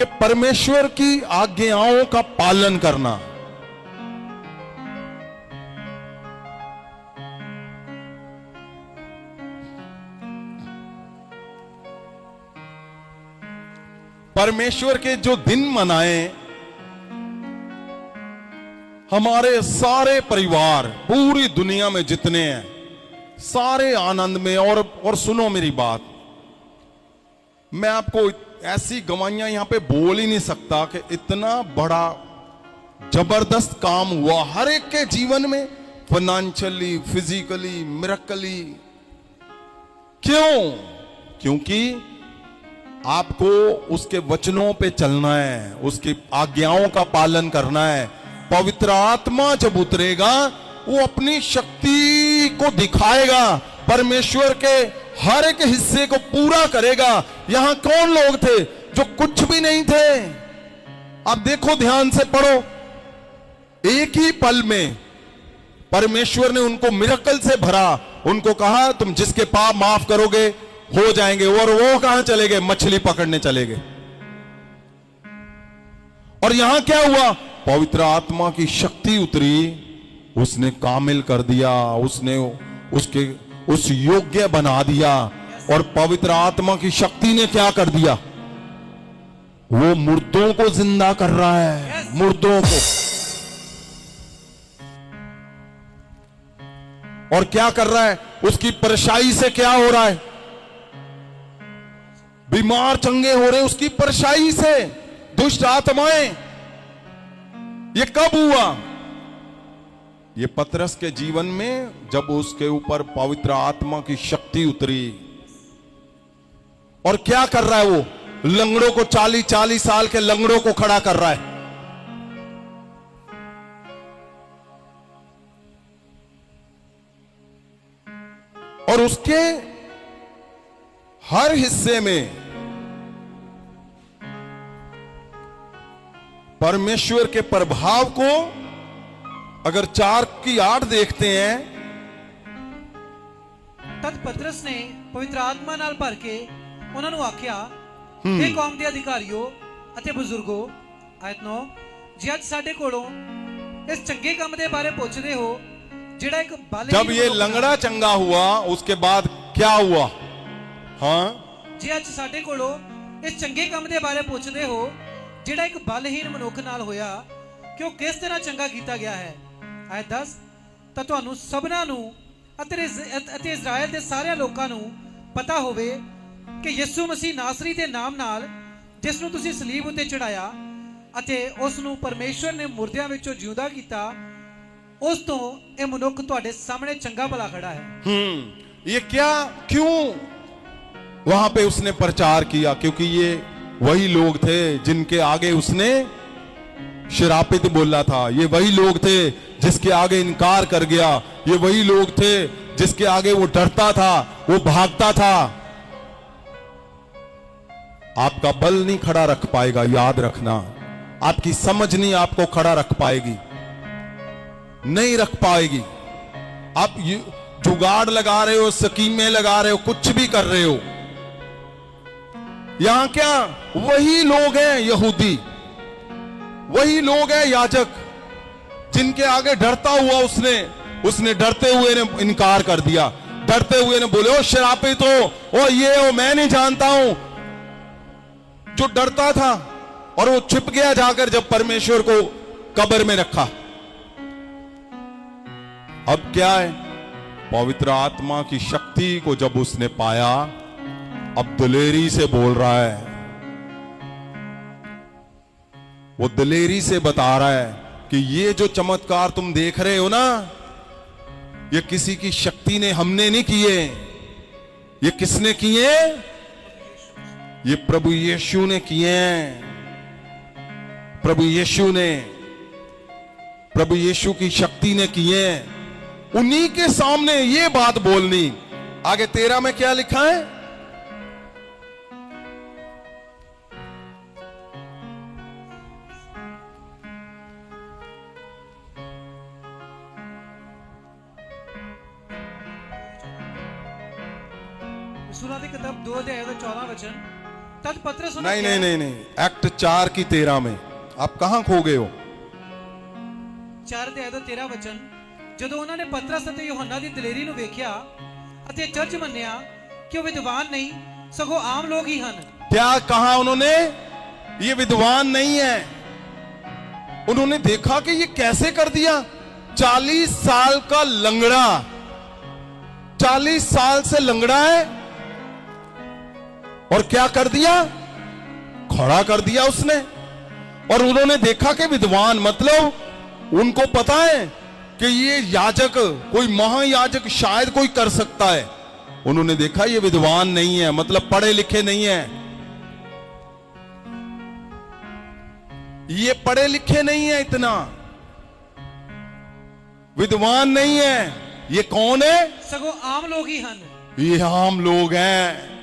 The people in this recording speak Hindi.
कि परमेश्वर की आज्ञाओं का पालन करना। परमेश्वर के जो दिन मनाए, हमारे सारे परिवार पूरी दुनिया में जितने हैं सारे आनंद में। और सुनो मेरी बात, मैं आपको ऐसी गवाहियां यहां पे बोल ही नहीं सकता कि इतना बड़ा जबरदस्त काम हुआ हर एक के जीवन में, फाइनेंशियली, फिजिकली, मिरेकली। क्यों? क्योंकि आपको उसके वचनों पे चलना है, उसकी आज्ञाओं का पालन करना है। पवित्र आत्मा जब उतरेगा वो अपनी शक्ति को दिखाएगा, परमेश्वर के हर एक हिस्से को पूरा करेगा। यहां कौन लोग थे जो कुछ भी नहीं थे? आप देखो, ध्यान से पढ़ो, एक ही पल में परमेश्वर ने उनको मिरेकल से भरा। उनको कहा तुम जिसके पाप माफ करोगे हो जाएंगे। और वो कहां चले गए? मछली पकड़ने चले गए। और यहां क्या हुआ? पवित्र आत्मा की शक्ति उतरी, उसने कामिल कर दिया, उसने उसके उस योग्य बना दिया। और पवित्र आत्मा की शक्ति ने क्या कर दिया? वो मुर्दों को जिंदा कर रहा है, मुर्दों को। और क्या कर रहा है? उसकी परछाई से क्या हो रहा है? बीमार चंगे हो रहे उसकी परछाई से, दुष्ट आत्माएं। ये कब हुआ? ये पतरस के जीवन में जब उसके ऊपर पवित्र आत्मा की शक्ति उतरी। और क्या कर रहा है वो? लंगड़ों को 40 साल के लंगड़ों को खड़ा कर रहा है। और उसके हर हिस्से में परमेश्वर के प्रभाव को अगर 4:8 देखते हैं, तद पतरस ने पवित्र आत्मा नाल भर के उन्हां नूं आख्या, हे कौम दे अधिकारियों अते बुजुर्गों, आयत 9, जे अज साडे कोलों इस चंगे काम दे बारे पुछदे हो जेड़ा एक बाले। जब ये लंगड़ा चंगा हुआ उसके बाद क्या हुआ? हाँ, जे अज साडे कोलों इस चंगे काम दे बारे पुछदे हो जेड़ा एक बलहीन मनुख नाल होया कि ਉਹ किस तरह चंगा कीता गया है। आयत 10, ਤਾਂ ਤੁਹਾਨੂੰ ਸਭਨਾਂ ਨੂੰ ਅਤੇ ਇਜ਼ਰਾਈਲ ਦੇ ਸਾਰਿਆਂ ਲੋਕਾਂ ਨੂੰ ਪਤਾ ਹੋਵੇ ਕਿ ਯਿਸੂ ਮਸੀਹ ਨਾਸਰੀ ਦੇ ਨਾਮ ਨਾਲ ਜਿਸ ਨੂੰ ਤੁਸੀਂ ਸਲੀਬ ਉੱਤੇ ਚੜਾਇਆ ਅਤੇ ਉਸ ਨੂੰ ਪਰਮੇਸ਼ਵਰ ਨੇ ਮੁਰਦਿਆਂ ਵਿੱਚੋਂ ਜਿਉਂਦਾ ਕੀਤਾ, ਉਸ ਤੋਂ ਇਹ ਮਨੁੱਖ ਤੁਹਾਡੇ ਸਾਹਮਣੇ ਚੰਗਾ ਭਲਾ खड़ा है। ये क्या, क्यों वहां पे उसने प्रचार किया? क्योंकि ये वही लोग थे जिनके आगे उसने शरापित बोला था। ये वही लोग थे जिसके आगे इनकार कर गया। ये वही लोग थे जिसके आगे वो डरता था, वो भागता था। आपका बल नहीं खड़ा रख पाएगा, याद रखना। आपकी समझ नहीं आपको खड़ा रख पाएगी, नहीं रख पाएगी। आप जुगाड़ लगा रहे हो, स्कीमें लगा रहे हो, कुछ भी कर रहे हो। यहां क्या वही लोग हैं यहूदी, वही लोग हैं याजक जिनके आगे डरता हुआ उसने डरते हुए ने इनकार कर दिया। डरते हुए ने बोले ओ शरापित हो, ओ ये हो, मैं नहीं जानता हूं। जो डरता था और वो छिप गया जाकर जब परमेश्वर को कब्र में रखा। अब क्या है? पवित्र आत्मा की शक्ति को जब उसने पाया, अब दिलेरी से बोल रहा है। वो दिलेरी से बता रहा है कि ये जो चमत्कार तुम देख रहे हो ना, ये किसी की शक्ति ने, हमने नहीं किए। ये किसने किए? ये प्रभु यीशु ने किए हैं। प्रभु यीशु की शक्ति ने किए। उन्हीं के सामने ये बात बोलनी। आगे 13 में क्या लिखा है? रसूलां दी किताब 2 अध्याय 14 वचन, तद पतरस नहीं नहीं नहीं नहीं, एक्ट 4 की 13 में आप कहां खो गए हो? 4 ਅਧਿਆਇ ਦਾ 13 ਵਚਨ। ਜਦੋਂ ਉਹਨਾਂ ਨੇ ਪਤਰਸ ਅਤੇ ਯੋਹੰਨਾ ਦੀ ਦਲੇਰੀ ਨੂੰ ਵੇਖਿਆ ਅਤੇ ਜੱਜ ਮੰਨਿਆ ਕਿ ਉਹ ਵਿਦਵਾਨ ਨਹੀਂ ਸਗੋਂ ਆਮ ਲੋਕ ਹੀ ਹਨ। क्या कहा उन्होंने? ये विद्वान नहीं है। उन्होंने देखा कि ये कैसे कर दिया। 40 साल का लंगड़ा, 40 साल से लंगड़ा है और क्या कर दिया? खड़ा कर दिया उसने। और उन्होंने देखा कि विद्वान मतलब उनको पता है कि ये याजक, कोई महायाजक शायद कोई कर सकता है। उन्होंने देखा ये विद्वान नहीं है, मतलब पढ़े लिखे नहीं है, ये पढ़े लिखे नहीं है, इतना विद्वान नहीं है। ये कौन है? ਸਗੋਂ ਆਮ ਲੋਕ ਹੀ ਹਨ। ये आम लोग हैं।